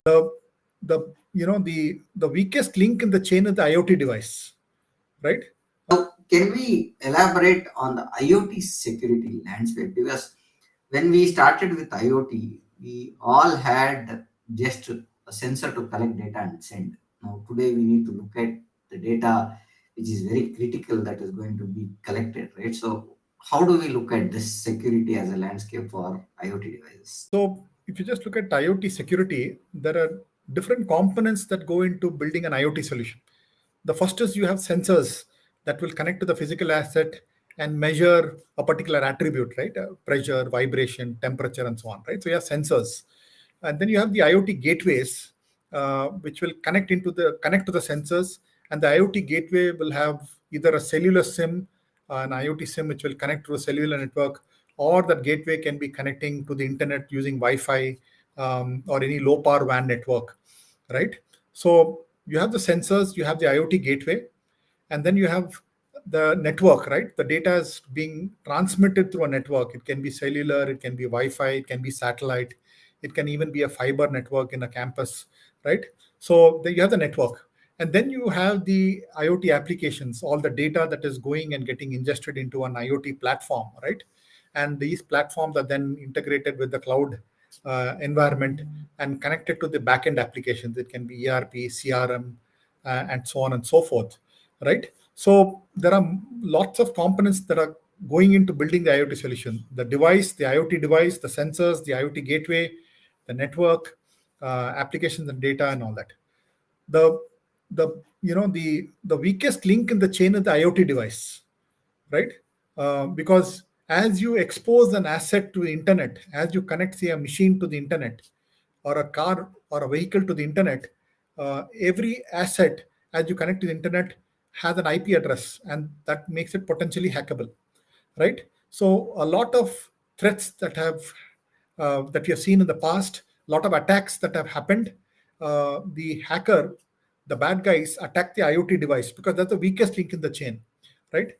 The the weakest link in the chain is the IoT device, right? Now, can we elaborate on the IoT security landscape? Because when we started with IoT, we all had just a sensor to collect data and send. Now, today we need to look at the data which is very critical that is going to be collected, right? So, how do we look at this security as a landscape for IoT devices? So if you just look at IoT security, there are different components that go into building an IoT solution. The first is you have sensors that will connect to the physical asset and measure a particular attribute, right? Pressure, vibration, temperature, and so on, right? So you have sensors, and then you have the IoT gateways, which will connect to the sensors, and the IoT gateway will have either a cellular SIM, an IoT SIM, which will connect to a cellular network, or that gateway can be connecting to the internet using Wi-Fi or any low power WAN network, right? So you have the sensors, you have the IoT gateway, and then you have the network, right? The data is being transmitted through a network. It can be cellular, it can be Wi-Fi, it can be satellite, it can even be a fiber network in a campus, right? So you have the network. And then you have the IoT applications, all the data that is going and getting ingested into an IoT platform, right? And these platforms are then integrated with the cloud environment and connected to the backend applications. It can be ERP, CRM, and so on and so forth, right? So there are lots of components that are going into building the IoT solution: the device, the IoT device, the sensors, the IoT gateway, the network, applications and data, and all that. The the weakest link in the chain is the IoT device, right? Because as you expose an asset to the internet, as you connect, say, a machine to the internet, or a car or a vehicle to the internet, every asset, as you connect to the internet, has an IP address, and that makes it potentially hackable, right? So a lot of threats that we have seen in the past, a lot of attacks that have happened. The hacker, the bad guys, attack the IoT device because that's the weakest link in the chain, right?